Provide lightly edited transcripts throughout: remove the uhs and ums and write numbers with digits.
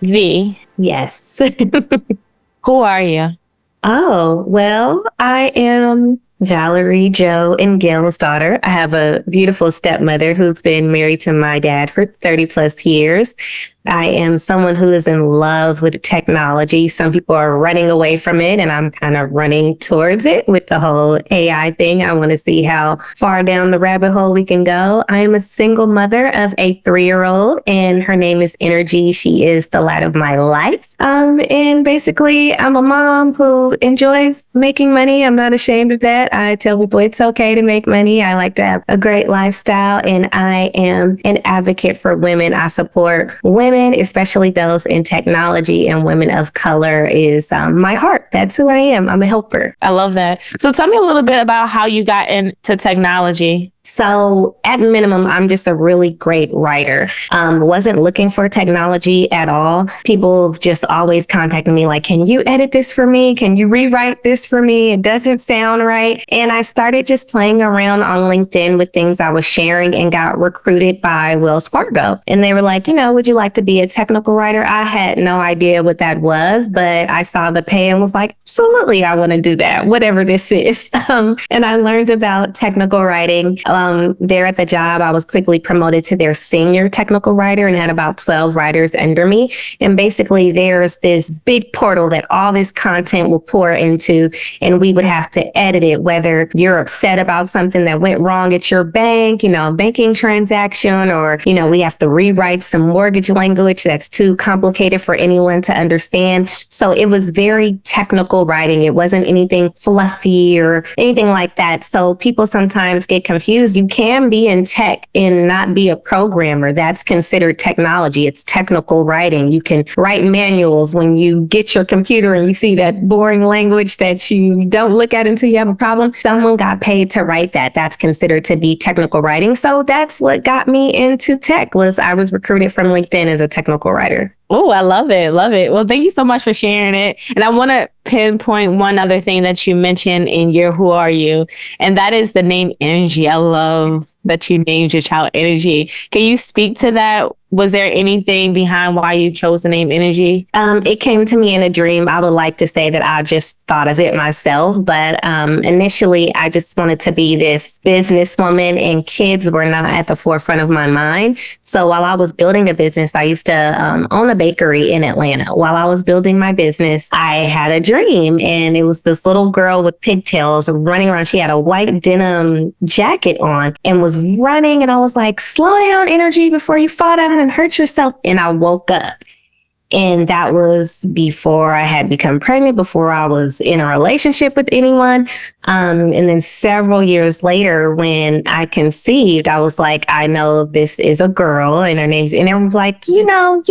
V, Yes. who are you? Oh, well, I am Valerie, Joe, and Gail's daughter. I have a beautiful stepmother who's been married to my dad for 30 plus years. I am someone who is in love with technology. Some people are running away from it, and I'm kind of running towards it with the whole AI thing. I want to see how far down the rabbit hole we can go. I am a single mother of a 3-year-old, and her name is Energy. She is the light of my life. And basically, I'm a mom who enjoys making money. I'm not ashamed of that. I tell people it's okay to make money. I like to have a great lifestyle, and I am an advocate for women. I support women, especially those in technology, and women of color is my heart. That's who I am. I'm a helper. I love that. So tell me a little bit about how you got into technology. So at minimum, I'm just a really great writer. Wasn't looking for technology at all. People just always contacting me like, can you edit this for me? Can you rewrite this for me? It doesn't sound right. And I started just playing around on LinkedIn with things I was sharing and got recruited by Wells Fargo. And they were like, would you like to be a technical writer? I had no idea what that was, but I saw the pay and was like, absolutely, I want to do that, whatever this is. And I learned about technical writing. There at the job, I was quickly promoted to their senior technical writer and had about 12 writers under me. And basically, there's this big portal that all this content will pour into, and we would have to edit it, whether you're upset about something that went wrong at your bank, banking transaction, or, we have to rewrite some mortgage language that's too complicated for anyone to understand. So it was very technical writing. It wasn't anything fluffy or anything like that. So people sometimes get confused. You can be in tech and not be a programmer. That's considered technology. It's technical writing. You can write manuals when you get your computer and you see that boring language that you don't look at until you have a problem. Someone got paid to write that. That's considered to be technical writing. So that's what got me into tech. I was recruited from LinkedIn as a technical writer. Oh, I love it. Love it. Well, thank you so much for sharing it. And I want to pinpoint one other thing that you mentioned in your Who Are You? And that is the name Energy. I love that you named your child Energy. Can you speak to that? Was there anything behind why you chose the name Energy? It came to me in a dream. I would like to say that I just thought of it myself, but initially I just wanted to be this businesswoman, and kids were not at the forefront of my mind. So while I was building a business, I used to own a bakery in Atlanta. While I was building my business, I had a dream, and it was this little girl with pigtails running around. She had a white denim jacket on and was running, and I was like, slow down, Energy, before you fall down and hurt yourself. And I woke up. And that was before I had become pregnant, before I was in a relationship with anyone. And then several years later, when I conceived, I was like, I know this is a girl and her name's, and everyone was like, you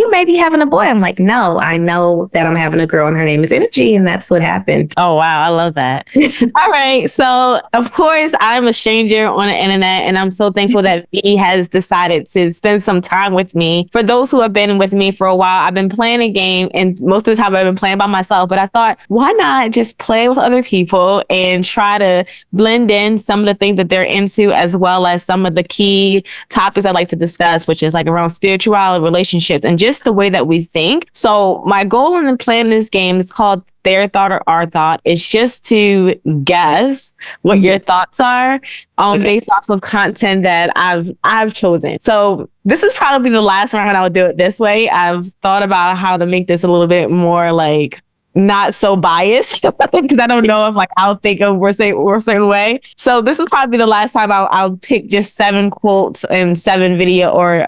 may be having a boy. I'm like, no, I know that I'm having a girl and her name is Energy. And that's what happened. Oh, wow. I love that. All right. So, of course, I'm a stranger on the internet, and I'm so thankful that V has decided to spend some time with me. For those who have been with me for a while, I've been playing a game, and most of the time I've been playing by myself, but I thought, why not just play with other people and try to blend in some of the things that they're into, as well as some of the key topics I like to discuss, which is like around spirituality, relationships, and just the way that we think. So my goal in playing this game is called Their Thought or Our Thought. Is just to guess what your thoughts are based off of content that I've chosen. So this is probably the last round I'll do it this way. I've thought about how to make this a little bit more like not so biased, because I don't know if I'll think of a certain way. So this is probably the last time I'll pick just 7 quotes and 7 video or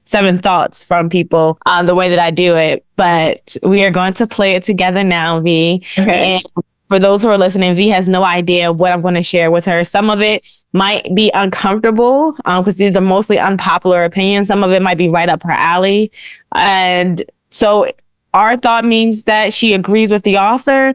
7 thoughts from people the way that I do it. But we are going to play it together now, V. Okay. And for those who are listening, V has no idea what I'm going to share with her. Some of it might be uncomfortable because these are mostly unpopular opinions. Some of it might be right up her alley. And so our thought means that she agrees with the author.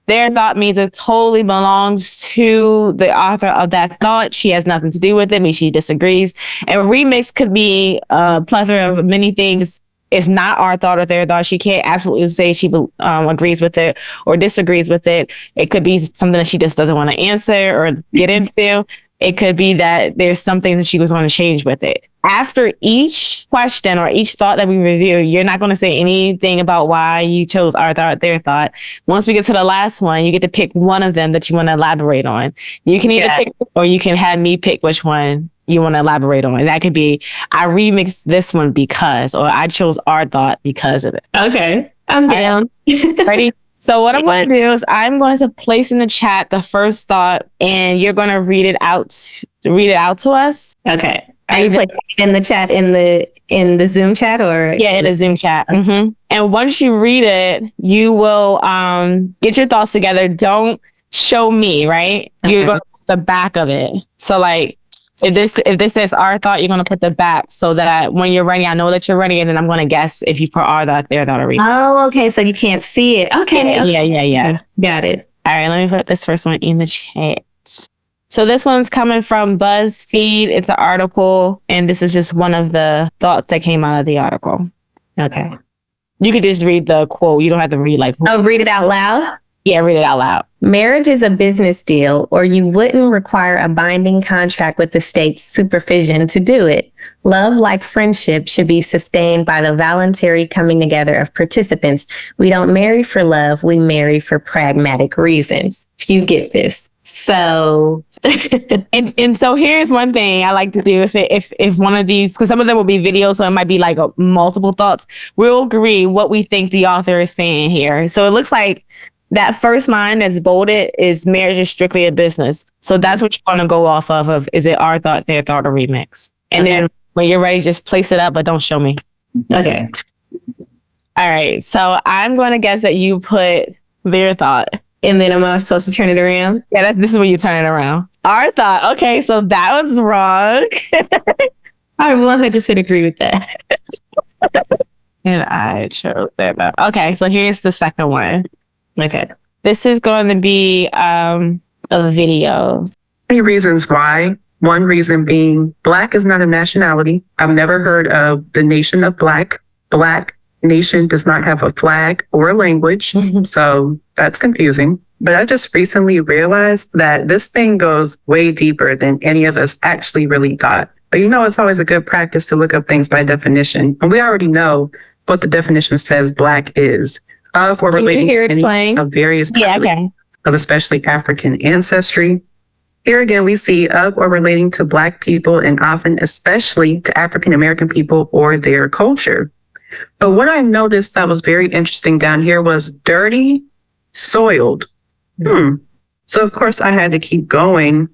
Their thought means it totally belongs to the author of that thought. She has nothing to do with it. I mean, she disagrees. And remix could be a plethora of many things. It's not our thought or their thought. She can't absolutely say she agrees with it or disagrees with it. It could be something that she just doesn't want to answer or get into. It could be that there's something that she was going to change with it. After each question or each thought that we review, you're not going to say anything about why you chose our thought, their thought. Once we get to the last one, you get to pick one of them that you want to elaborate on. You can either pick, or you can have me pick which one you want to elaborate on. And that could be, I remixed this one because, or I chose our thought because of it. Okay. I'm down. Ready? So what I'm going to do is I'm going to place in the chat the first thought, and you're going to read it out to us. Okay. Are you placing it in the chat in the Zoom chat or? Yeah, in the Zoom chat. Mm-hmm. And once you read it, you will get your thoughts together. Don't show me, right? Okay. You're going to put the back of it. So like, if this says our thought, you're going to put the back so that when you're ready, I know that you're ready. And then I'm going to guess if you put our thought, their thought, or read. Oh, okay. So you can't see it. Okay. Yeah. Got it. All right. Let me put this first one in the chat. So this one's coming from BuzzFeed. It's an article. And this is just one of the thoughts that came out of the article. Okay. You could just read the quote. You don't have to read like. Oh, read it out loud? Yeah, read it out loud. Marriage is a business deal, or you wouldn't require a binding contract with the state's supervision to do it. Love, like friendship, should be sustained by the voluntary coming together of participants. We don't marry for love. We marry for pragmatic reasons. If you get this. So, and so here's one thing I like to do if one of these, because some of them will be videos, so it might be like multiple thoughts. We'll agree what we think the author is saying here. So it looks like that first line that's bolded is marriage is strictly a business. So that's what you want to go off of is it our thought, their thought, or remix? And then when you're ready, just place it up, but don't show me. Okay. All right. So I'm going to guess that you put their thought. And then am I supposed to turn it around? Yeah, this is where you turn it around. Our thought. Okay, so that one's wrong. I 100% agree with that. And I chose their thought. Okay, so here's the second one. Okay. This is going to be a video. 3 reasons why. One reason being Black is not a nationality. I've never heard of the nation of Black. Black nation does not have a flag or a language. So that's confusing. But I just recently realized that this thing goes way deeper than any of us actually really thought. But it's always a good practice to look up things by definition. And we already know what the definition says Black is. Of or relating to any of various people of especially African ancestry. Here again, we see of or relating to Black people and often especially to African American people or their culture. But what I noticed that was very interesting down here was dirty, soiled. So of course I had to keep going.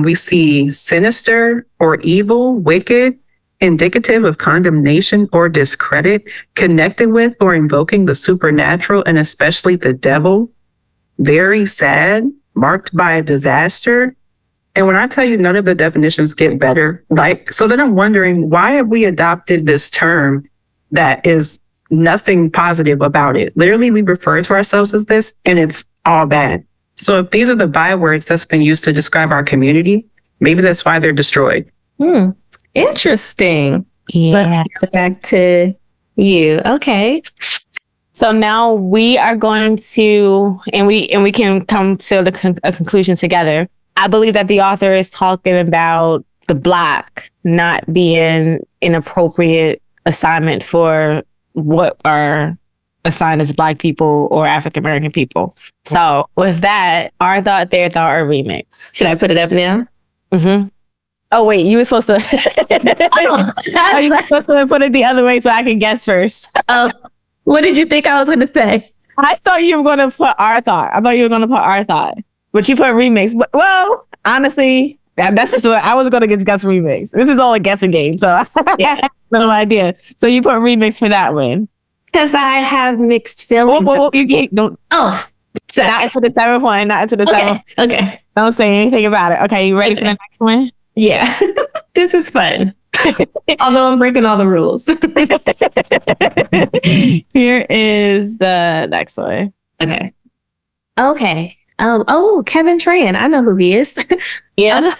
We see sinister or evil, wicked, indicative of condemnation or discredit, connected with or invoking the supernatural and especially the devil. Very sad, marked by disaster. And when I tell you none of the definitions get better, so then I'm wondering, why have we adopted this term that is nothing positive about it? Literally, we refer to ourselves as this and it's all bad. So if these are the bywords that's been used to describe our community, maybe that's why they're destroyed. Interesting. Yeah. But back to you. Okay. So now we are going to, and we can come to a conclusion together. I believe that the author is talking about the Black not being an appropriate assignment for what are assigned as Black people or African American people. So with that, our thought, their thought, or remix. Should I put it up now? Mm-hmm. Oh, wait, you were supposed to. Are you supposed to put it the other way so I can guess first? What did you think I was going to say? I thought you were going to put our thought. But you put remix. Well, honestly, that's just what I was going to guess remix. This is all a guessing game. So I have no idea. So you put remix for that one. Because I have mixed feelings. Don't. Oh. So not into the 7 point, not into the 7. Okay. Don't say anything about it. Okay, you ready for the next one? Yeah. This is fun. Although I'm breaking all the rules. Here is the next one. Okay. Kevin Tran. I know who he is. Yeah.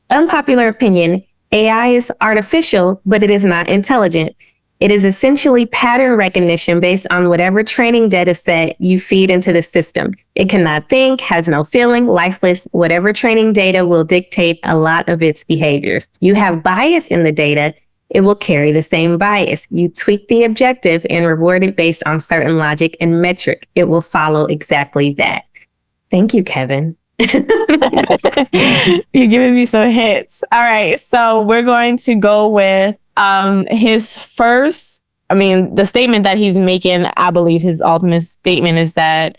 Unpopular opinion. AI is artificial, but it is not intelligent. It is essentially pattern recognition based on whatever training data set you feed into the system. It cannot think, has no feeling, lifeless. Whatever training data will dictate a lot of its behaviors. You have bias in the data, it will carry the same bias. You tweak the objective and reward it based on certain logic and metric. It will follow exactly that. Thank you, Kevin. You're giving me some hits. All right. So we're going to go with his first, the statement that he's making. I believe his ultimate statement is that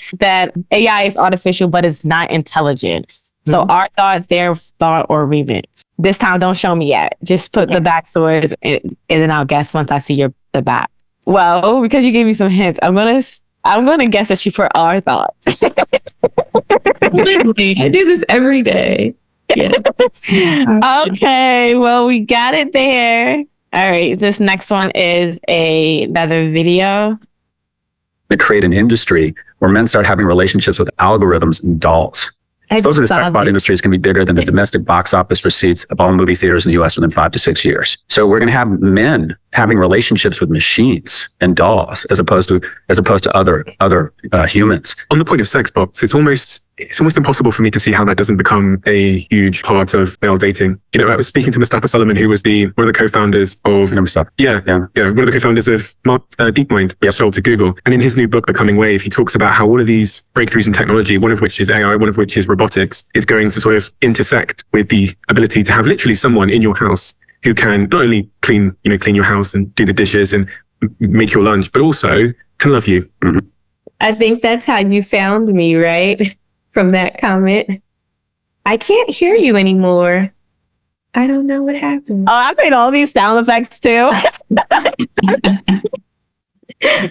AI is artificial, but it's not intelligent. So our thought, their thought, or remix. This time, don't show me yet. Just put the backstories, and then I'll guess once I see the back. Well, because you gave me some hints, I'm gonna guess that you put our thoughts. Literally, I do this every day. Yeah. Okay, well, we got it there. All right, this next one is another video. To create an industry where men start having relationships with algorithms and dolls. Those are the jackpot industries can be bigger than the domestic box office receipts of all movie theaters in the U.S. within 5 to 6 years. So we're going to have men having relationships with machines and dolls as opposed to other humans. On the point of sex bots, it's almost impossible for me to see how that doesn't become a huge part of male dating. I was speaking to Mustafa Sullivan, who was one of the co-founders of one of the co-founders of DeepMind, which sold to Google. And in his new book, The Coming Wave, he talks about how all of these breakthroughs in technology, one of which is AI, one of which is robotics, is going to sort of intersect with the ability to have literally someone in your house who can not only clean your house and do the dishes and make your lunch, but also can love you. Mm-hmm. I think that's how you found me, right? From that comment. I can't hear you anymore. I don't know what happened. Oh, I made all these sound effects too.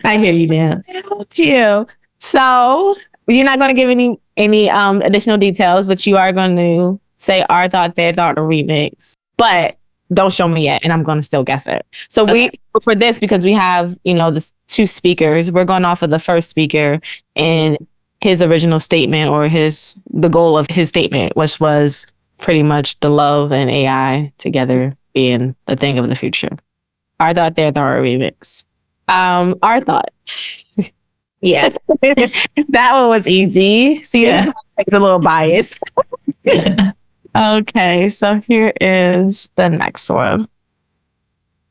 I hear you now. Thank you. So you're not going to give any additional details, but you are going to say our thought, their thought, or remix. But don't show me yet, and I'm going to still guess it. So for this, because we have the two speakers, we're going off of the first speaker and his original statement, or the goal of his statement, which was pretty much the love and AI together being the thing of the future. Our thought, their thought, or remix. Our thought. Yeah. That one was easy. See, this one's a little biased. Okay, so here is the next one.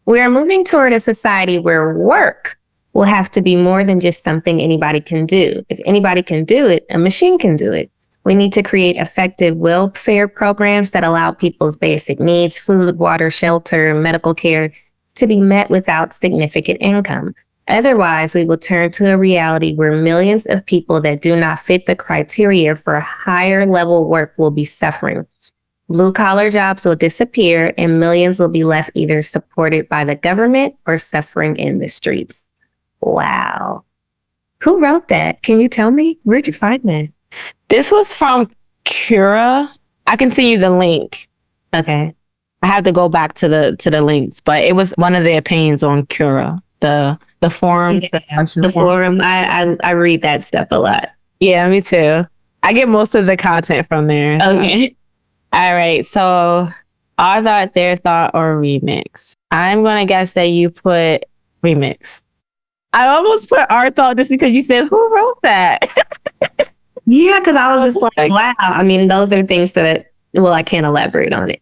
We are moving toward a society where work will have to be more than just something anybody can do. If anybody can do it, a machine can do it. We need to create effective welfare programs that allow people's basic needs, food, water, shelter, medical care, to be met without significant income. Otherwise, we will turn to a reality where millions of people that do not fit the criteria for higher level work will be suffering. Blue collar jobs will disappear and millions will be left either supported by the government or suffering in the streets. Wow. Who wrote that? Can you tell me? Where'd you find that? This was from Cura. I can send you the link. Okay. I have to go back to the links, but it was one of the opinions on Cura, the forum. Yeah, the forum. I read that stuff a lot. Yeah, me too. I get most of the content from there. Okay. All right. So our thought, their thought, or remix. I'm going to guess that you put remix. I almost put our thought just because you said, who wrote that? Yeah, because I was just like, wow. I mean, those are things that, I can't elaborate on it.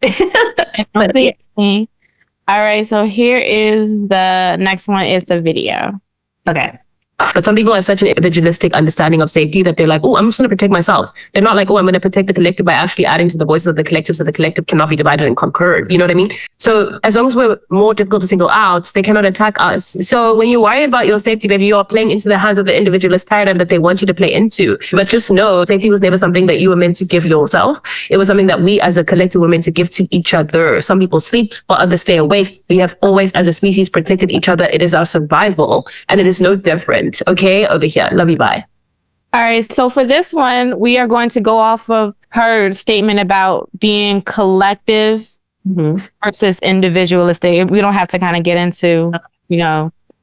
But, yeah. All right. So here is the next one is the video. Okay. But some people have such an individualistic understanding of safety that they're like, oh, I'm just going to protect myself. They're not like, oh, I'm going to protect the collective by actually adding to the voices of the collective so the collective cannot be divided and conquered. You know what I mean? So as long as we're more difficult to single out, they cannot attack us. So when you worry about your safety, maybe you are playing into the hands of the individualist paradigm that they want you to play into. But just know, safety was never something that you were meant to give yourself. It was something that we as a collective were meant to give to each other. Some people sleep while others stay awake. We have always, as a species, protected each other. It is our survival. And it is no different. Okay? Over here. Love you. Bye. All right. So for this one, we are going to go off of her statement about being collective versus individualistic. We don't have to kind of get into,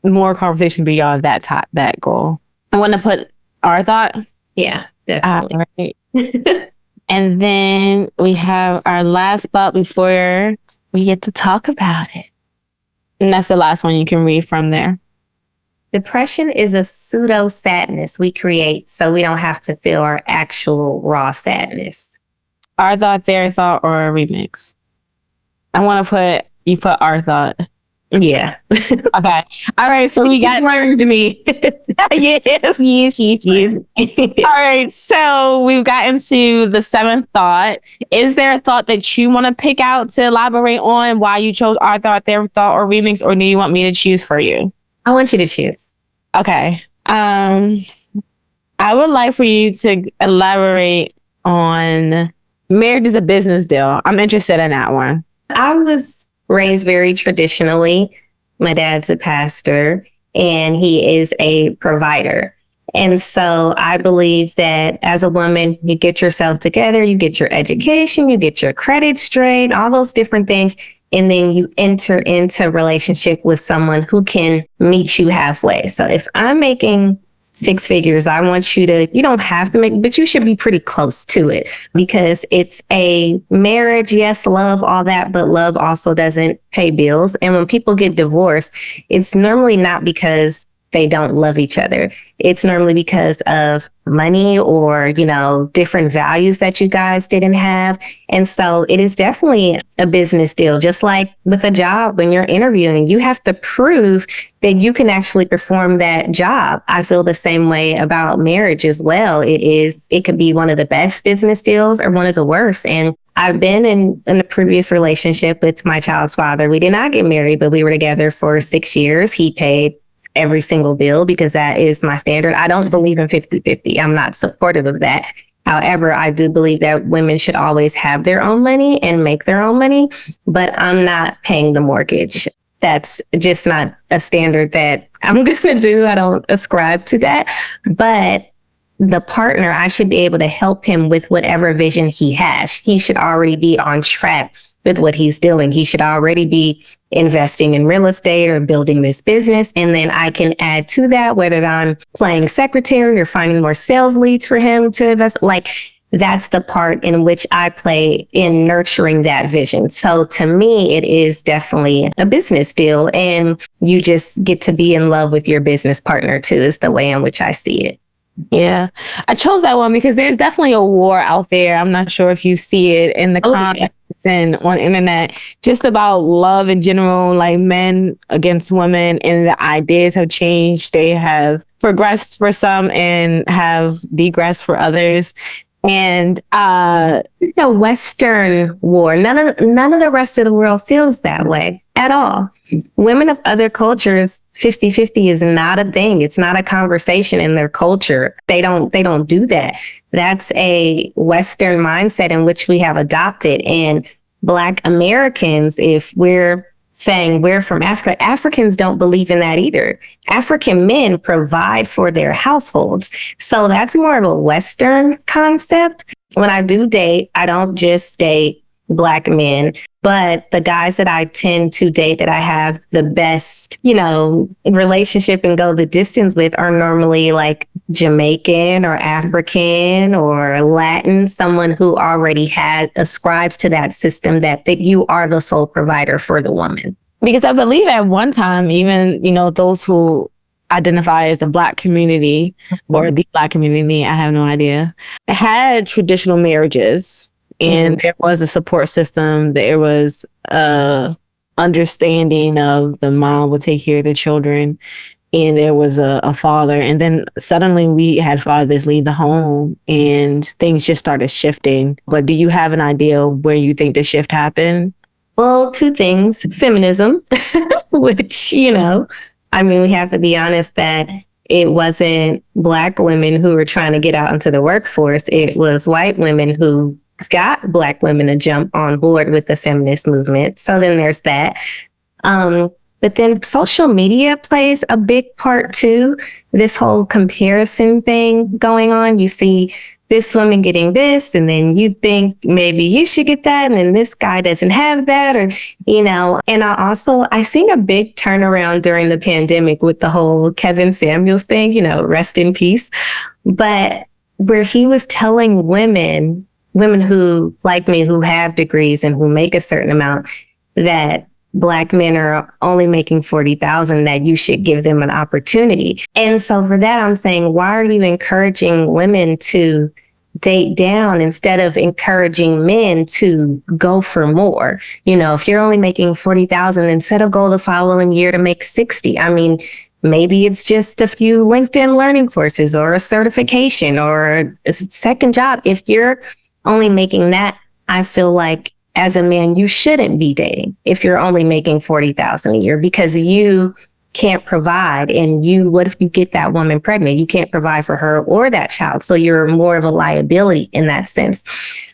more conversation beyond that goal. I want to put our thought. Yeah, definitely. All right. And then we have our last thought before we get to talk about it. And that's the last one you can read from there. Depression is a pseudo sadness we create so we don't have to feel our actual raw sadness. Our thought, their thought, or a remix. I want to put our thought. Yeah. Okay. All right. So we got learned to me. yes. All right. So we've gotten to the seventh thought. Is there a thought that you want to pick out to elaborate on why you chose our thought, their thought, or remix, or do you want me to choose for you? I want you to choose. Okay. I would like for you to elaborate on marriage is a business deal. I'm interested in that one. I was raised very traditionally. My dad's a pastor and he is a provider. And so I believe that as a woman, you get yourself together, you get your education, you get your credit straight, all those different things. And then you enter into a relationship with someone who can meet you halfway. So if I'm making 6 figures, I want you don't have to make, but you should be pretty close to it because it's a marriage. Yes, love, all that, but love also doesn't pay bills. And when people get divorced, it's normally not because they don't love each other. It's normally because of money or, different values that you guys didn't have. And so it is definitely a business deal. Just like with a job, when you're interviewing, you have to prove that you can actually perform that job. I feel the same way about marriage as well. It could be one of the best business deals or one of the worst. And I've been in a previous relationship with my child's father. We did not get married, but we were together for 6 years. He paid every single bill because that is my standard. I don't believe in 50-50. I'm not supportive of that. However, I do believe that women should always have their own money and make their own money, but I'm not paying the mortgage. That's just not a standard that I'm going to do. I don't ascribe to that. But the partner, I should be able to help him with whatever vision he has. He should already be on track with what he's doing. He should already be investing in real estate or building this business. And then I can add to that, whether I'm playing secretary or finding more sales leads for him to invest. Like, that's the part in which I play in nurturing that vision. So to me, it is definitely a business deal. And you just get to be in love with your business partner too, is the way in which I see it. Yeah, I chose that one because there's definitely a war out there. I'm not sure if you see it in the comments and on internet, just about love in general, like men against women, and the ideas have changed. They have progressed for some and have degressed for others. And the Western war, none of the rest of the world feels that way at all. Women of other cultures, 50-50 is not a thing. It's not a conversation in their culture. They don't do that. That's a Western mindset in which we have adopted. And Black Americans, if we're saying we're from Africa, Africans don't believe in that either. African men provide for their households. So that's more of a Western concept. When I do date, I don't just date Black men, but the guys that I tend to date that I have the best, relationship and go the distance with are normally like Jamaican or African or Latin, someone who already ascribes to that system that you are the sole provider for the woman. Because I believe at one time, even, those who identify as the Black community or the Black community, I have no idea, had traditional marriages. And there was a support system. There was understanding of the mom would take care of the children, and there was a father. And then suddenly we had fathers leave the home, and things just started shifting. But do you have an idea where you think the shift happened? Well, 2 things: feminism, which we have to be honest that it wasn't Black women who were trying to get out into the workforce. It was white women who got Black women to jump on board with the feminist movement. So then there's that. But then social media plays a big part too. This whole comparison thing going on. You see this woman getting this, and then you think maybe you should get that, and then this guy doesn't have that, or, and I seen a big turnaround during the pandemic with the whole Kevin Samuels thing, rest in peace. But where he was telling women who, like me, who have degrees and who make a certain amount, that Black men are only making 40,000, that you should give them an opportunity. And so for that, I'm saying, why are you encouraging women to date down instead of encouraging men to go for more? You know, if you're only making 40,000, then set a goal the following year to make 60. I mean, maybe it's just a few LinkedIn learning courses or a certification or a second job. If you're only making that, I feel like as a man, you shouldn't be dating if you're only making 40,000 a year, because you can't provide. And what if you get that woman pregnant? You can't provide for her or that child. So you're more of a liability in that sense.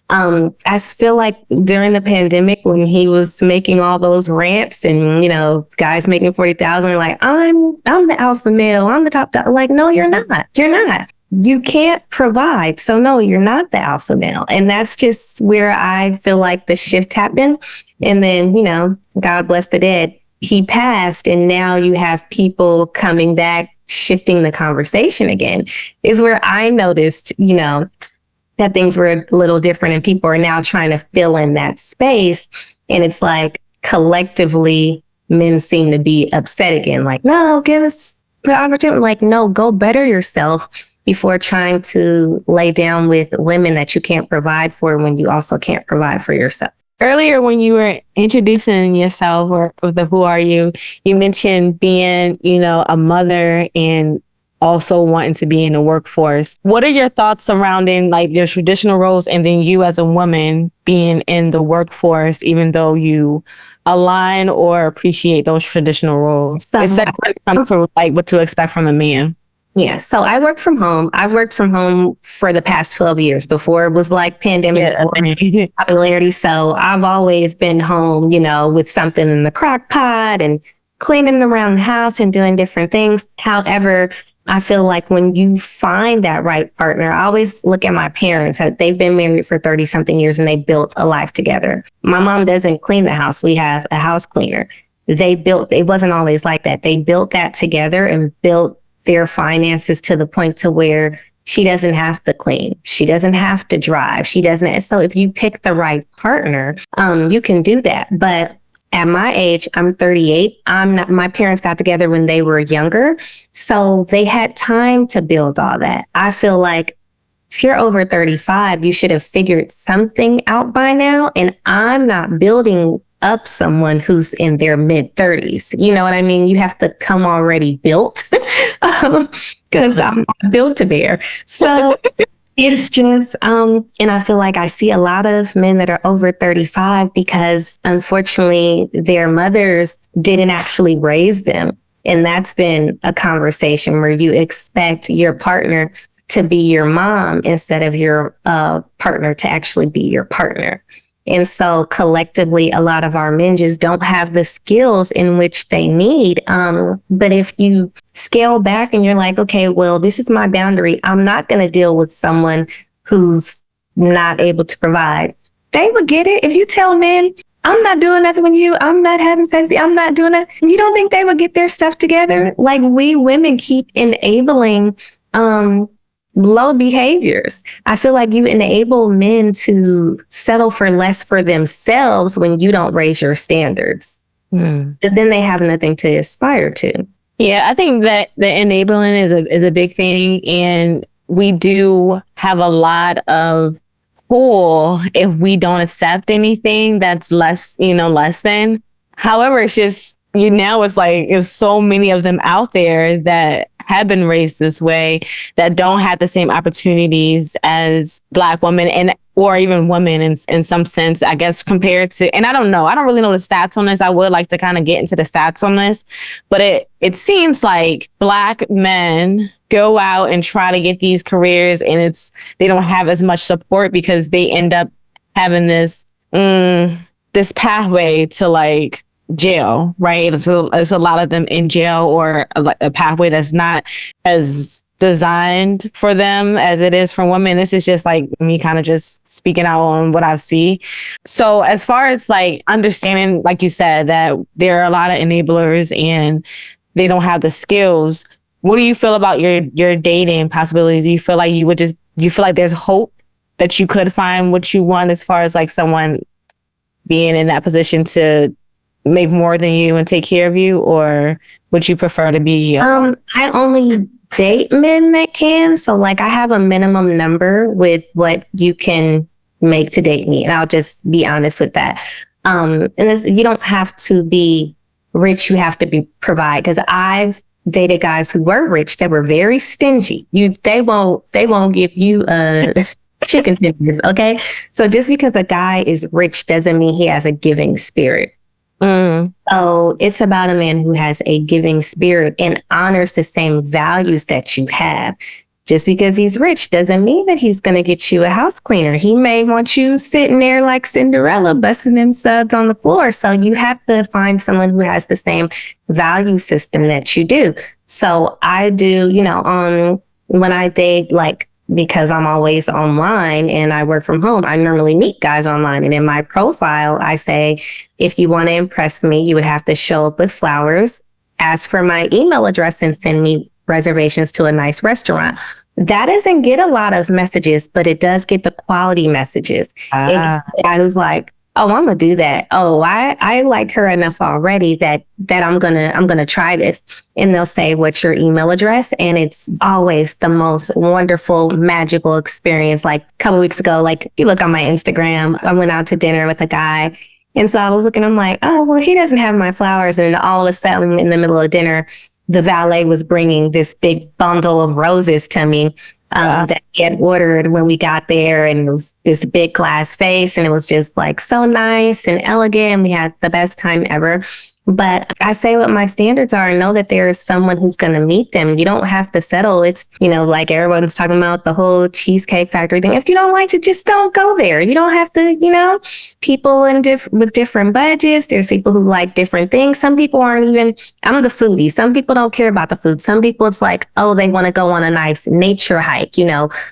I feel like during the pandemic, when he was making all those rants and, you know, guys making 40,000, like, I'm the alpha male, I'm the top dog. Like, no, you're not. You're not. You can't provide. So no, you're not the alpha male. And that's just where I feel like the shift happened. And then, you know, God bless the dead, he passed. And now you have people coming back, shifting the conversation again, is where I noticed, you know, that things were a little different and people are now trying to fill in that space. And it's like collectively men seem to be upset again. Like, no, give us the opportunity. Like, no, go better yourself before trying to lay down with women that you can't provide for when you also can't provide for yourself. Earlier, when you were introducing yourself or the who are you, you mentioned being, you know, a mother and also wanting to be in the workforce. What are your thoughts surrounding like your traditional roles and then you as a woman being in the workforce, even though you align or appreciate those traditional roles? Especially when it comes to like what to expect from a man. Yeah. So I work from home. I've worked from home for the past 12 years. Before it was like pandemic popularity. So I've always been home, you know, with something in the crock pot and cleaning around the house and doing different things. However, I feel like when you find that right partner, I always look at my parents. They've been married for 30 something years and they built a life together. My mom doesn't clean the house. We have a house cleaner. It wasn't always like that. They built that together and built their finances to the point to where she doesn't have to clean. She doesn't have to drive. So if you pick the right partner, you can do that. But at my age, I'm 38. My parents got together when they were younger. So they had time to build all that. I feel like if you're over 35, you should have figured something out by now. And I'm not building up someone who's in their mid 30s. You know what I mean? You have to come already built because I'm not built to bear. So it's just, and I feel like I see a lot of men that are over 35 because unfortunately their mothers didn't actually raise them. And that's been a conversation where you expect your partner to be your mom instead of your partner to actually be your partner. And so collectively, a lot of our men just don't have the skills in which they need. But if you scale back and you're like, okay, well, this is my boundary. I'm not going to deal with someone who's not able to provide. They would get it. If you tell men, I'm not doing nothing with you, I'm not having sex, I'm not doing that, you don't think they would get their stuff together? Like, we women keep enabling low behaviors. I feel like you enable men to settle for less for themselves when you don't raise your standards. Because then they have nothing to aspire to. Yeah, I think that the enabling is a big thing. And we do have a lot of pull if we don't accept anything that's less than. However, it's just, it's like, there's so many of them out there that have been raised this way that don't have the same opportunities as Black women or even women in some sense, I guess, compared to, and I don't really know the stats on this. I would like to kind of get into the stats on this, but it seems like Black men go out and try to get these careers and they don't have as much support because they end up having this pathway to like jail, right? It's a lot of them in jail, or a pathway that's not as designed for them as it is for women. This is just like me kind of just speaking out on what I see. So as far as like understanding, like you said, that there are a lot of enablers and they don't have the skills, what do you feel about your dating possibilities? Do you feel like you feel like there's hope that you could find what you want as far as like someone being in that position to make more than you and take care of you, or would you prefer to be? I only date men that can. So like I have a minimum number with what you can make to date me. And I'll just be honest with that. You don't have to be rich. You have to be provide. Cause I've dated guys who were rich that were very stingy. They won't give you chicken tenders. Okay. So just because a guy is rich doesn't mean he has a giving spirit. So it's about a man who has a giving spirit and honors the same values that you have. Just because he's rich doesn't mean that he's going to get you a house cleaner. He may want you sitting there like Cinderella, busting them suds on the floor. So you have to find someone who has the same value system that you do. So I do, when I date, like, because I'm always online and I work from home, I normally meet guys online. And in my profile, I say, if you want to impress me, you would have to show up with flowers, ask for my email address, and send me reservations to a nice restaurant. That doesn't get a lot of messages, but it does get the quality messages. I was like, oh, I'm gonna do that. Oh, I like her enough already that I'm gonna try this. And they'll say, what's your email address? And it's always the most wonderful, magical experience. Like a couple weeks ago, like you look on my Instagram, I went out to dinner with a guy. And so I was looking, I'm like, oh, well, he doesn't have my flowers. And all of a sudden in the middle of dinner, the valet was bringing this big bundle of roses to me that he had ordered when we got there. And it was this big glass vase. And it was just like so nice and elegant. We had the best time ever. But I say what my standards are and know that there is someone who's going to meet them. You don't have to settle. It's, like everyone's talking about the whole Cheesecake Factory thing. If you don't like it, just don't go there. You don't have to, people with different budgets. There's people who like different things. Some people aren't even, I'm the foodie. Some people don't care about the food. Some people, it's like, oh, they want to go on a nice nature hike,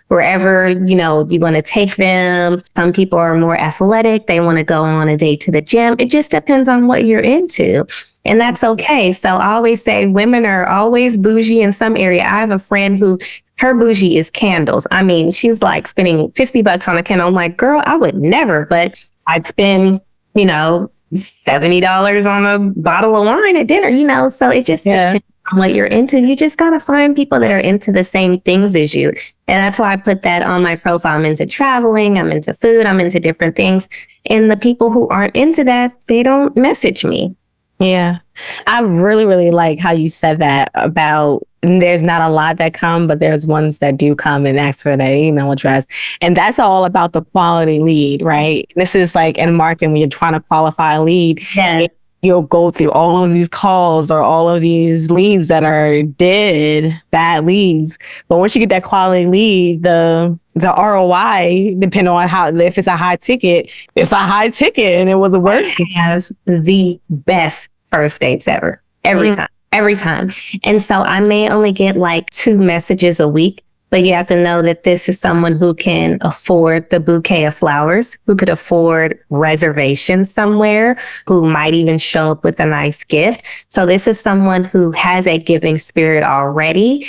wherever, you want to take them. Some people are more athletic. They want to go on a date to the gym. It just depends on what you're into. And that's okay. So I always say women are always bougie in some area. I have a friend who her bougie is candles. I mean, she's like spending $50 on a candle. I'm like, girl, I would never, but I'd spend, $70 on a bottle of wine at dinner, so it just depends on what you're into. You just got to find people that are into the same things as you. And that's why I put that on my profile. I'm into traveling. I'm into food. I'm into different things. And the people who aren't into that, they don't message me. Yeah. I really, really like how you said that about there's not a lot that come, but there's ones that do come and ask for their email address. And that's all about the quality lead, right? This is like in marketing when you're trying to qualify a lead. Yeah. You'll go through all of these calls or all of these leads that are bad leads. But once you get that quality lead, the ROI, depending on if it's a high ticket, it's a high ticket and it was worth it. I have the best first dates ever. Every time. And so I may only get like 2 messages a week, but you have to know that this is someone who can afford the bouquet of flowers, who could afford reservations somewhere, who might even show up with a nice gift. So this is someone who has a giving spirit already.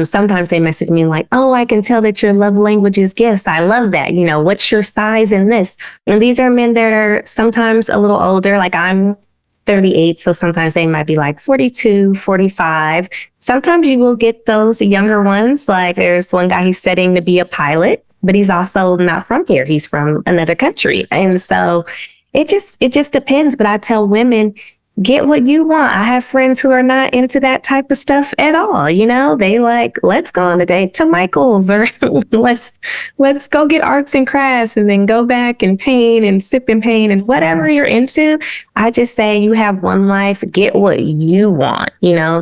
Sometimes they message me like, oh, I can tell that your love language is gifts. I love that. What's your size in this? And these are men that are sometimes a little older. Like I'm 38. So sometimes they might be like 42, 45. Sometimes you will get those younger ones. Like there's one guy, he's studying to be a pilot, but he's also not from here. He's from another country. And so it just depends. But I tell women, get what you want. I have friends who are not into that type of stuff at all. They like, let's go on a date to Michael's or let's go get arts and crafts and then go back and paint and sip and paint and whatever you're into. I just say you have one life, get what you want.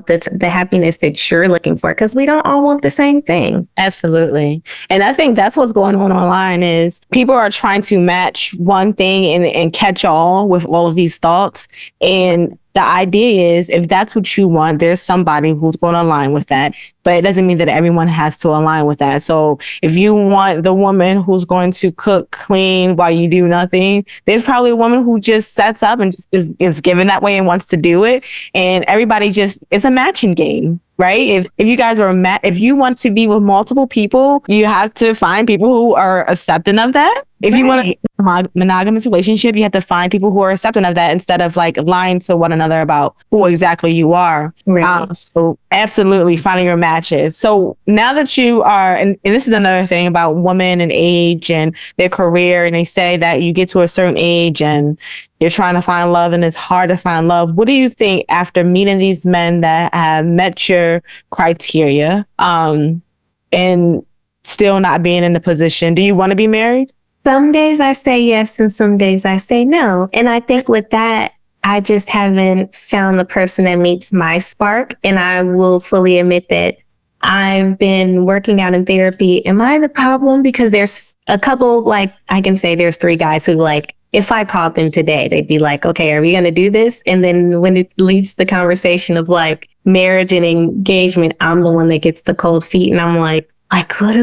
That's the happiness that you're looking for because we don't all want the same thing. Absolutely. And I think that's what's going on online is people are trying to match one thing and catch all with all of these thoughts. And the idea is if that's what you want, there's somebody who's going to align with that. but it doesn't mean that everyone has to align with that. So if you want the woman who's going to cook, clean while you do nothing, there's probably a woman who just sets up and is given that way and wants to do it. And everybody it's a matching game. Right? If you guys are if you want to be with multiple people, you have to find people who are accepting of that. If you want a monogamous relationship, you have to find people who are accepting of that instead of like lying to one another about who exactly you are. Right. So absolutely finding your matches. So now that you are, and this is another thing about women and age and their career, and they say that you get to a certain age and you're trying to find love and it's hard to find love. What do you think after meeting these men that have met your criteria and still not being in the position? Do you want to be married? Some days I say yes and some days I say no. And I think with that, I just haven't found the person that meets my spark. And I will fully admit that I've been working out in therapy. Am I the problem? Because there's a couple, like I can say there's 3 guys who like, if I called them today, they'd be like, okay, are we going to do this? And then when it leads to the conversation of like marriage and engagement, I'm the one that gets the cold feet. And I'm like, what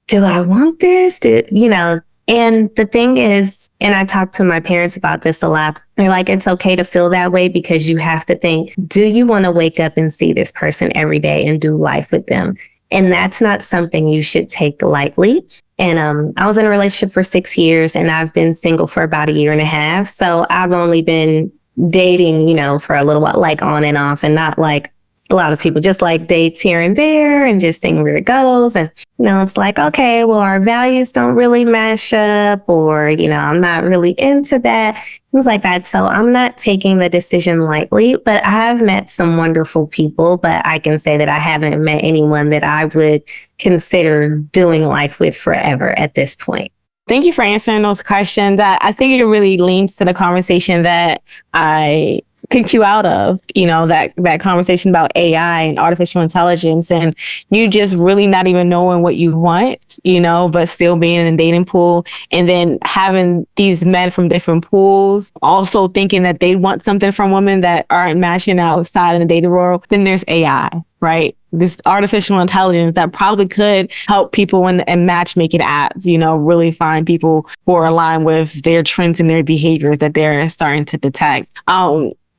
do I want this? And the thing is, and I talk to my parents about this a lot. They're like, it's okay to feel that way because you have to think, do you want to wake up and see this person every day and do life with them? And that's not something you should take lightly. And I was in a relationship for 6 years and I've been single for about 1.5 years. So I've only been dating, for a little while, like on and off, and not like a lot of people, just like dates here and there and just seeing where it goes. And, it's like, okay, well, our values don't really match up, or, I'm not really into that, things like that. So I'm not taking the decision lightly, but I've met some wonderful people, but I can say that I haven't met anyone that I would consider doing life with forever at this point. Thank you for answering those questions. I think it really leans to the conversation that I picked you out of, that conversation about AI and artificial intelligence, and you just really not even knowing what you want, but still being in a dating pool, and then having these men from different pools also thinking that they want something from women that aren't matching outside in the dating world. Then there's AI, right? This artificial intelligence that probably could help people in matchmaking apps, really find people who are aligned with their trends and their behaviors that they're starting to detect.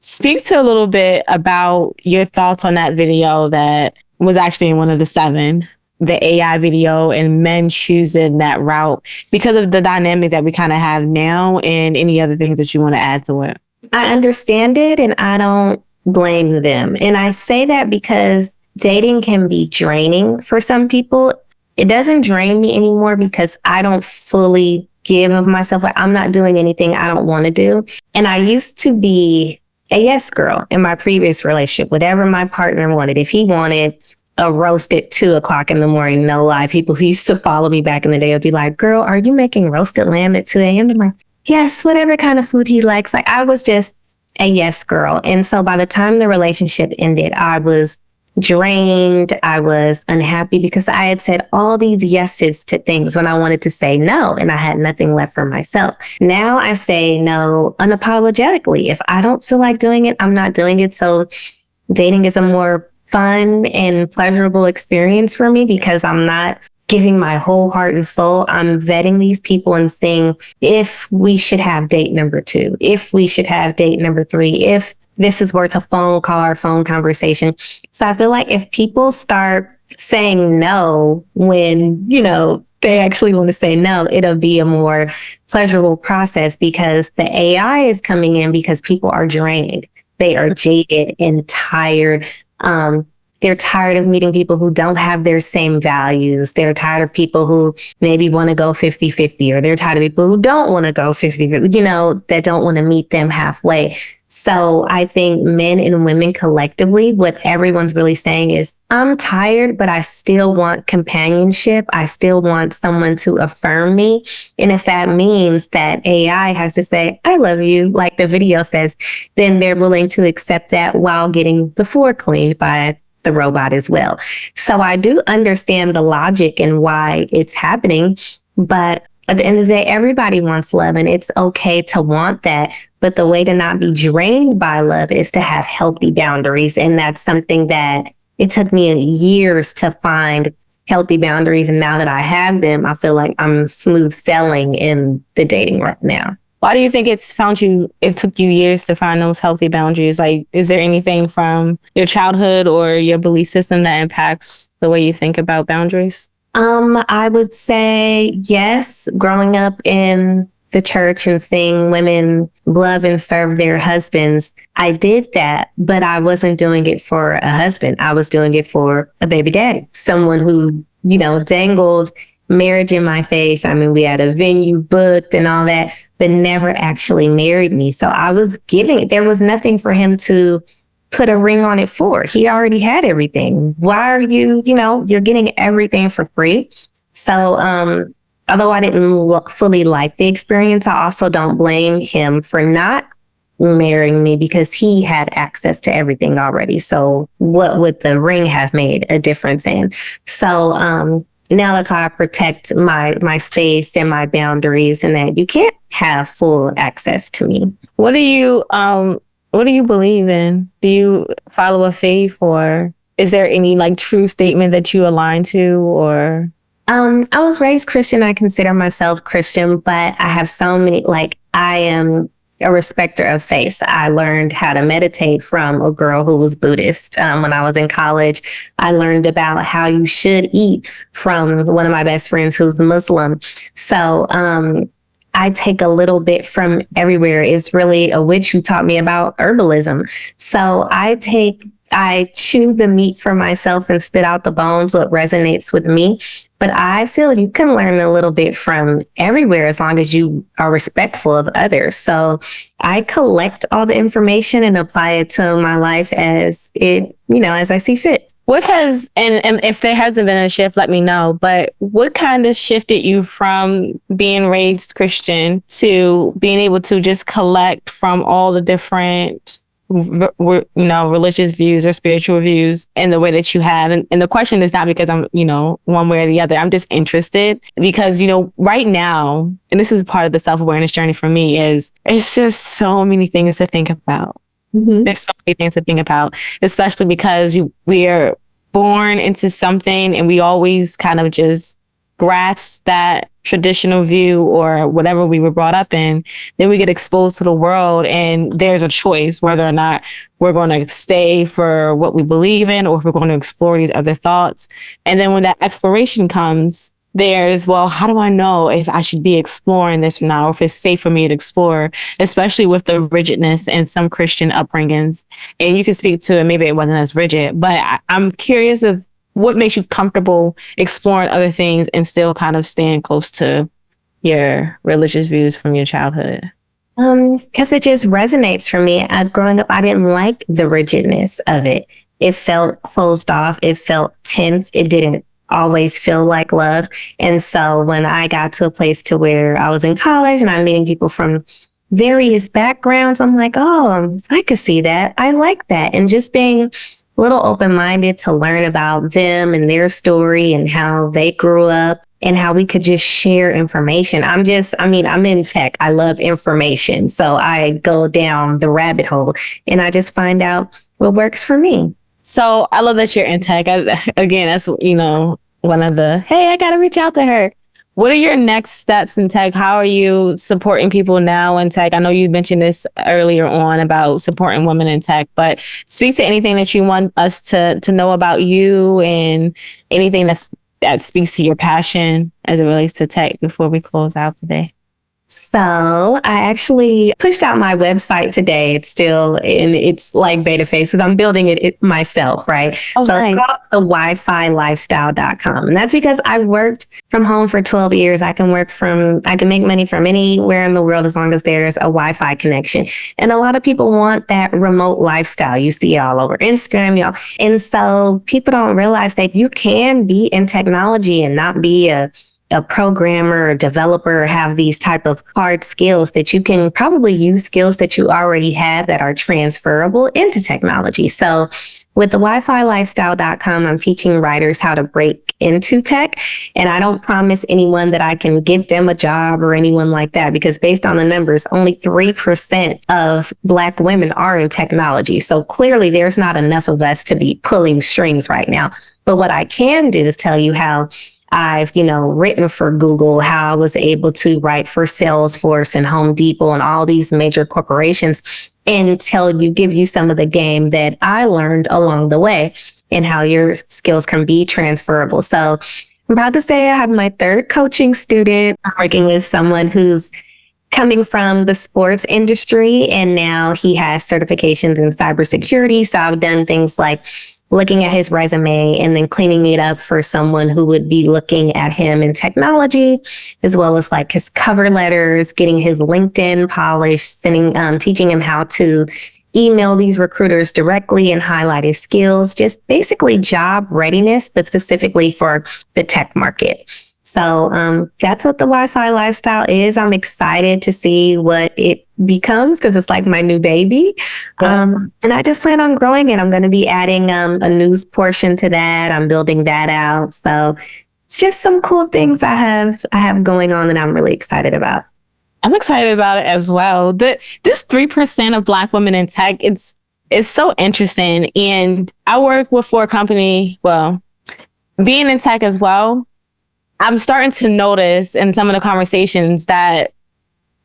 Speak to a little bit about your thoughts on that video that was actually in one of the 7, the AI video, and men choosing that route because of the dynamic that we kind of have now, and any other things that you want to add to it. I understand it and I don't blame them. And I say that because dating can be draining for some people. It doesn't drain me anymore because I don't fully give of myself. Like, I'm not doing anything I don't want to do. And I used to be a yes girl in my previous relationship. Whatever my partner wanted, if he wanted a roast at 2:00 in the morning, no lie, people who used to follow me back in the day would be like, girl, are you making roasted lamb at 2 a.m? I'm like, yes, whatever kind of food he likes. Like, I was just a yes girl. And so by the time the relationship ended, I was drained. I was unhappy because I had said all these yeses to things when I wanted to say no, and I had nothing left for myself. Now I say no unapologetically. If I don't feel like doing it, I'm not doing it. So dating is a more fun and pleasurable experience for me because I'm not giving my whole heart and soul. I'm vetting these people and seeing if we should have date number 2, if we should have date number 3, if this is worth a phone call or phone conversation. So I feel like if people start saying no when, they actually want to say no, it'll be a more pleasurable process because the AI is coming in because people are drained. They are jaded and tired. They're tired of meeting people who don't have their same values. They're tired of people who maybe want to go 50-50, or they're tired of people who don't want to go 50-50, that don't want to meet them halfway. So I think men and women collectively, what everyone's really saying is, I'm tired, but I still want companionship. I still want someone to affirm me. And if that means that AI has to say, I love you, like the video says, then they're willing to accept that while getting the floor cleaned by the robot as well. So I do understand the logic and why it's happening, but at the end of the day, everybody wants love, and it's okay to want that. But the way to not be drained by love is to have healthy boundaries. And that's something that it took me years to find healthy boundaries. And now that I have them, I feel like I'm smooth sailing in the dating right now. Why do you think it took you years to find those healthy boundaries? Like, is there anything from your childhood or your belief system that impacts the way you think about boundaries? I would say yes. Growing up in the church and seeing women love and serve their husbands, I did that, but I wasn't doing it for a husband. I was doing it for a baby daddy, someone who, dangled marriage in my face. I mean, we had a venue booked and all that, but never actually married me. So I was giving it. There was nothing for him to put a ring on it for. He already had everything. Why are you, you're getting everything for free. So, although I didn't fully like the experience, I also don't blame him for not marrying me because he had access to everything already. So what would the ring have made a difference in? So, now that's how I protect my space and my boundaries, and that you can't have full access to me. What do you believe in? Do you follow a faith, or is there any true statement that you align to, or? I was raised Christian. I consider myself Christian, but I have so many, I am a respecter of faith. I learned how to meditate from a girl who was Buddhist. When I was in college, I learned about how you should eat from one of my best friends who's Muslim. So, I take a little bit from everywhere. It's really a witch who taught me about herbalism. So I chew the meat for myself and spit out the bones, what resonates with me. But I feel you can learn a little bit from everywhere as long as you are respectful of others. So I collect all the information and apply it to my life as I see fit. What has, and if there hasn't been a shift, let me know, but what kind of shifted you from being raised Christian to being able to just collect from all the different religious views or spiritual views in the way that you have? And the question is not because I'm, one way or the other. I'm just interested because, right now, and this is part of the self-awareness journey for me, is it's just so many things to think about. Mm-hmm. There's so many things to think about, especially because we are born into something and we always kind of just grasp that traditional view or whatever we were brought up in. Then we get exposed to the world and there's a choice whether or not we're going to stay for what we believe in or if we're going to explore these other thoughts. And then when that exploration comes, there's, well, how do I know if I should be exploring this or not, or if it's safe for me to explore, especially with the rigidness in some Christian upbringings. And you can speak to it, maybe it wasn't as rigid, but I'm curious of what makes you comfortable exploring other things and still kind of staying close to your religious views from your childhood. Because it just resonates for me. Growing up, I didn't like the rigidness of it. It felt closed off. It felt tense. It didn't always feel like love. And so when I got to a place to where I was in college and I'm meeting people from various backgrounds, I'm like, oh, I could see that. I like that. And just being a little open-minded to learn about them and their story and how they grew up and how we could just share information. I'm in tech. I love information. So I go down the rabbit hole and I just find out what works for me. So I love that you're in tech. Again, that's, one of the, hey, I got to reach out to her. What are your next steps in tech? How are you supporting people now in tech? I know you mentioned this earlier on about supporting women in tech, but speak to anything that you want us to know about you and anything that speaks to your passion as it relates to tech before we close out today. So I actually pushed out my website today. It's still in its beta phase because I'm building it myself, right? Oh, so nice. It's called the WiFiLifestyle.com. And that's because I worked from home for 12 years. I can make money from anywhere in the world as long as there's a Wi-Fi connection. And a lot of people want that remote lifestyle. You see it all over Instagram, y'all. And so people don't realize that you can be in technology and not be a programmer or developer or have these type of hard skills, that you can probably use skills that you already have that are transferable into technology. So With the WiFiLifestyle.com, I'm teaching writers how to break into tech. And I don't promise anyone that I can get them a job or anyone like that, because based on the numbers, only 3% of Black women are in technology. So clearly there's not enough of us to be pulling strings right now. But what I can do is tell you how I've, written for Google, how I was able to write for Salesforce and Home Depot and all these major corporations, and give you some of the game that I learned along the way and how your skills can be transferable. So I'm proud to say I have my third coaching student. I'm working with someone who's coming from the sports industry, and now he has certifications in cybersecurity. So I've done things like looking at his resume and then cleaning it up for someone who would be looking at him in technology, as well as like his cover letters, getting his LinkedIn polished, teaching him how to email these recruiters directly and highlight his skills, just basically job readiness, but specifically for the tech market. So that's what the Wi-Fi lifestyle is. I'm excited to see what it becomes, because it's like my new baby. And I just plan on growing it. I'm going to be adding a news portion to that. I'm building that out. So it's just some cool things I have going on that I'm really excited about. I'm excited about it as well. This 3% of Black women in tech, it's so interesting. And I work for a company, well, being in tech as well, I'm starting to notice in some of the conversations that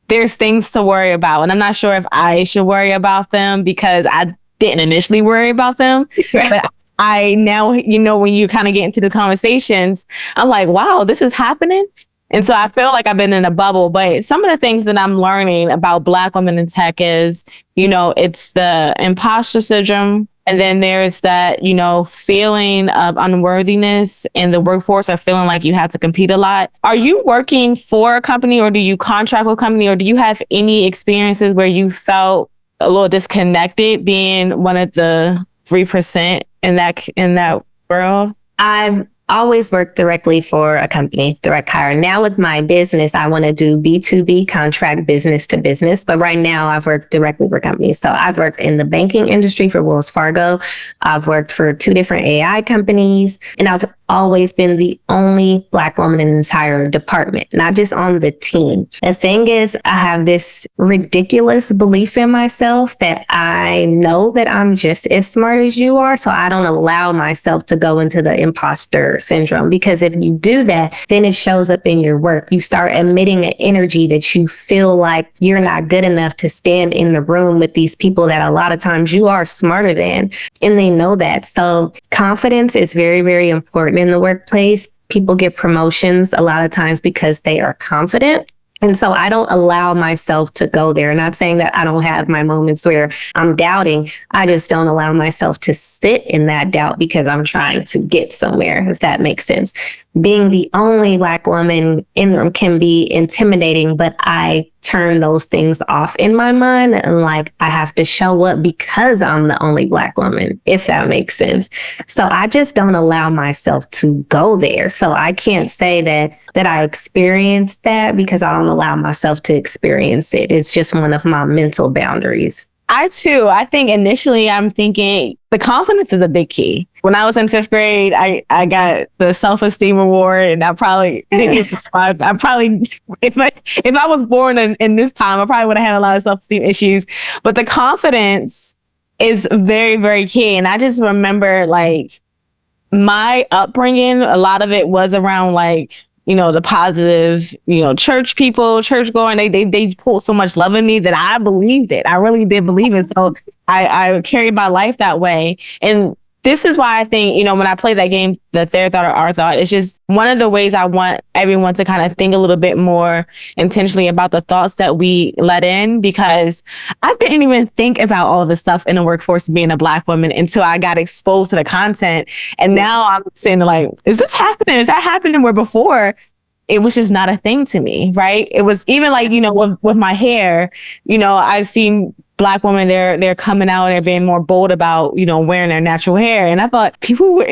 there's things to worry about. And I'm not sure if I should worry about them, because I didn't initially worry about them. But I now, when you kind of get into the conversations, I'm like, wow, this is happening. And so I feel like I've been in a bubble. But some of the things that I'm learning about Black women in tech is, it's the imposter syndrome. And then there's that, feeling of unworthiness in the workforce, or feeling like you have to compete a lot. Are you working for a company, or do you contract with a company, or do you have any experiences where you felt a little disconnected being one of the 3% in that world? I've always worked directly for a company, direct hire. Now with my business, I want to do B2B, contract business to business. But right now I've worked directly for companies. So I've worked in the banking industry for Wells Fargo. I've worked for 2 different AI companies, and I've always been the only Black woman in the entire department, not just on the team. The thing is, I have this ridiculous belief in myself that I know that I'm just as smart as you are. So I don't allow myself to go into the imposter syndrome, because if you do that, then it shows up in your work. You start emitting an energy that you feel like you're not good enough to stand in the room with these people that a lot of times you are smarter than, and they know that. So confidence is very, very important in the workplace. People get promotions a lot of times because they are confident. And so I don't allow myself to go there. Not saying that I don't have my moments where I'm doubting. I just don't allow myself to sit in that doubt, because I'm trying to get somewhere, if that makes sense. Being the only Black woman in the room can be intimidating, but I turn those things off in my mind, and like, I have to show up because I'm the only Black woman, if that makes sense. So I just don't allow myself to go there. So I can't say that I experienced that, because I don't allow myself to experience it. It's just one of my mental boundaries. I think initially I'm thinking the confidence is a big key. When I was in 5th grade, I got the self-esteem award, and if I was born in this time, I probably would have had a lot of self-esteem issues. But the confidence is very, very key. And I just remember, like, my upbringing, a lot of it was around, like, the positive, church people, church going, they pulled so much love in me that I believed it. I really did believe it. So I carried my life that way. And this is why I think, when I play that game, the Their Thought or Our Thought, it's just one of the ways I want everyone to kind of think a little bit more intentionally about the thoughts that we let in, because I didn't even think about all the stuff in the workforce being a Black woman until I got exposed to the content. And now I'm sitting like, is this happening? Is that happening? Where before it was just not a thing to me, right? It was even like, with my hair, I've seen Black women, they're coming out and they're being more bold about, wearing their natural hair. And I thought people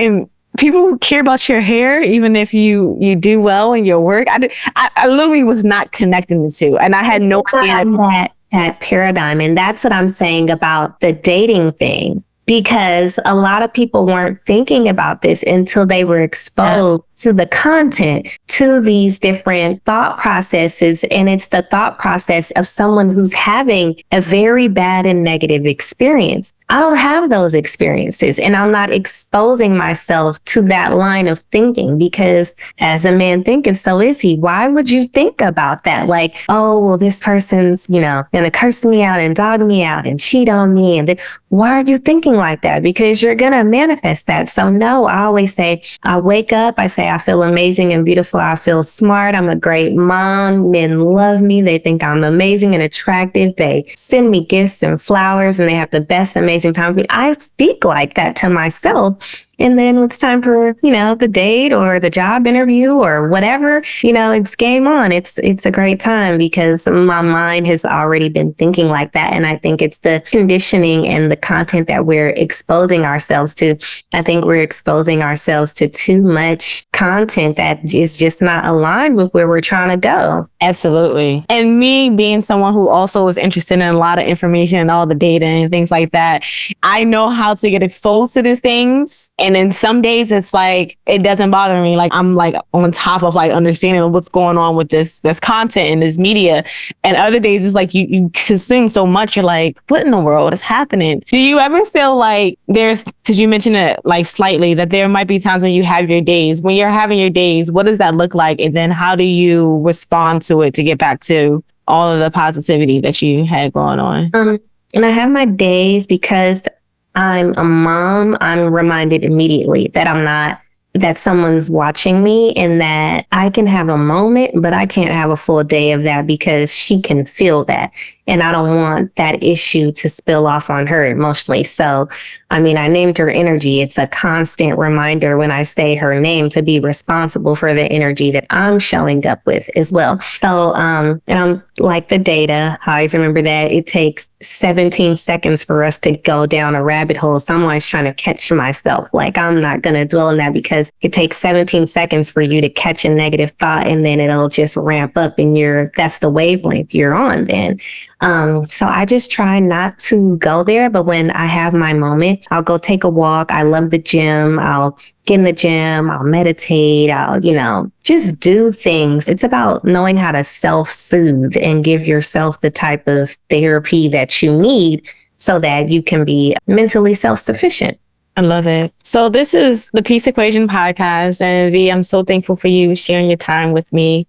care about your hair, even if you do well in your work. I literally was not connecting the two. And I had no idea that paradigm. And that's what I'm saying about the dating thing. because a lot of people weren't thinking about this until they were exposed to the content, to these different thought processes. And it's the thought process of someone who's having a very bad and negative experience. I don't have those experiences, and I'm not exposing myself to that line of thinking, because as a man thinketh, so is he. Why would you think about that? Like, oh, well, this person's, gonna curse me out and dog me out and cheat on me. And then why are you thinking like that? Because you're gonna manifest that. So no, I always say, I wake up, I say, I feel amazing and beautiful. I feel smart. I'm a great mom. Men love me. They think I'm amazing and attractive. They send me gifts and flowers, and they have the best, amazing time. I speak like that to myself. And then when it's time for, the date or the job interview or whatever, it's game on. It's a great time because my mind has already been thinking like that. And I think it's the conditioning and the content that we're exposing ourselves to. I think we're exposing ourselves to too much content that is just not aligned with where we're trying to go. Absolutely. And me being someone who also was interested in a lot of information and all the data and things like that, I know how to get exposed to these things. And then some days it's like, it doesn't bother me. Like I'm like on top of like understanding what's going on with this content and this media. And other days it's like you consume so much. You're like, what in the world is happening? Do you ever feel like because you mentioned it like slightly, that there might be times when you have your days. When you're having your days, what does that look like? And then how do you respond to it to get back to all of the positivity that you had going on? And I have my days because I'm a mom. I'm reminded immediately that someone's watching me, and that I can have a moment, but I can't have a full day of that because she can feel that. And I don't want that issue to spill off on her emotionally. So, I named her energy. It's a constant reminder when I say her name to be responsible for the energy that I'm showing up with as well. So, and I'm like the data. I always remember that it takes 17 seconds for us to go down a rabbit hole. So I'm always trying to catch myself. Like, I'm not going to dwell on that because it takes 17 seconds for you to catch a negative thought, and then it'll just ramp up, and that's the wavelength you're on then. So I just try not to go there. But when I have my moment, I'll go take a walk. I love the gym. I'll get in the gym. I'll meditate. I'll, just do things. It's about knowing how to self-soothe and give yourself the type of therapy that you need so that you can be mentally self-sufficient. I love it. So this is the Peace Equation podcast. And V, I'm so thankful for you sharing your time with me.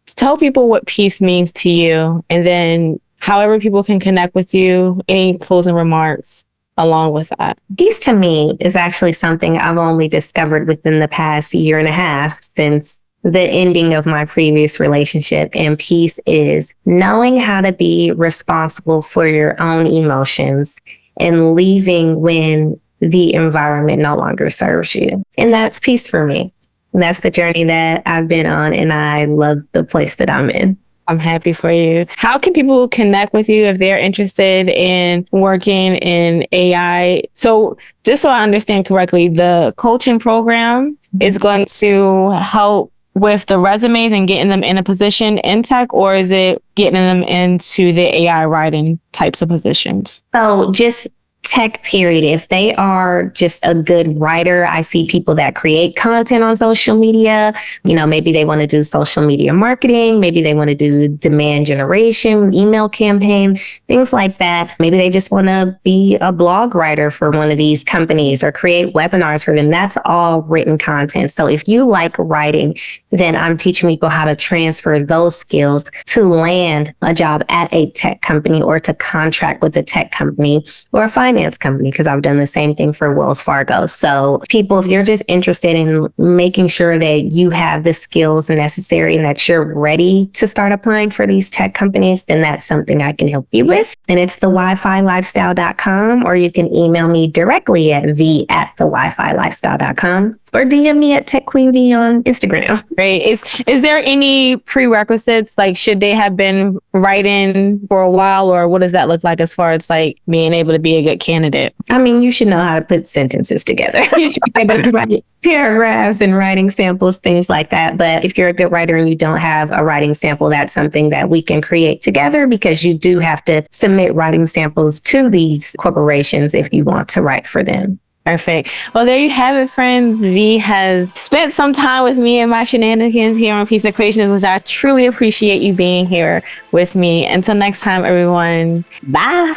Tell people what peace means to you, and then however people can connect with you, any closing remarks along with that. Peace to me is actually something I've only discovered within the past year and a half since the ending of my previous relationship. And peace is knowing how to be responsible for your own emotions and leaving when the environment no longer serves you. And that's peace for me. And that's the journey that I've been on, and I love the place that I'm in. I'm happy for you. How can people connect with you if they're interested in working in AI? So just so I understand correctly, the coaching program is going to help with the resumes and getting them in a position in tech, or is it getting them into the AI writing types of positions? So just tech period. If they are just a good writer, I see people that create content on social media. Maybe they want to do social media marketing. Maybe they want to do demand generation, email campaign, things like that. Maybe they just want to be a blog writer for one of these companies or create webinars for them. That's all written content. So if you like writing, then I'm teaching people how to transfer those skills to land a job at a tech company or to contract with a tech company or a finance company, because I've done the same thing for Wells Fargo. So people, if you're just interested in making sure that you have the skills necessary and that you're ready to start applying for these tech companies, then that's something I can help you with. And it's thewifilifestyle.com, or you can email me directly at v@thewifilifestyle.com. or DM me at TechQueenV on Instagram. Great. Is there any prerequisites? Like, should they have been writing for a while, or what does that look like as far as like being able to be a good candidate? I mean, you should know how to put sentences together. You should be able to write paragraphs and writing samples, things like that. But if you're a good writer and you don't have a writing sample, that's something that we can create together, because you do have to submit writing samples to these corporations if you want to write for them. Perfect. Well, there you have it, friends. V has spent some time with me and my shenanigans here on Piece of Creations, which I truly appreciate you being here with me. Until next time, everyone. Bye.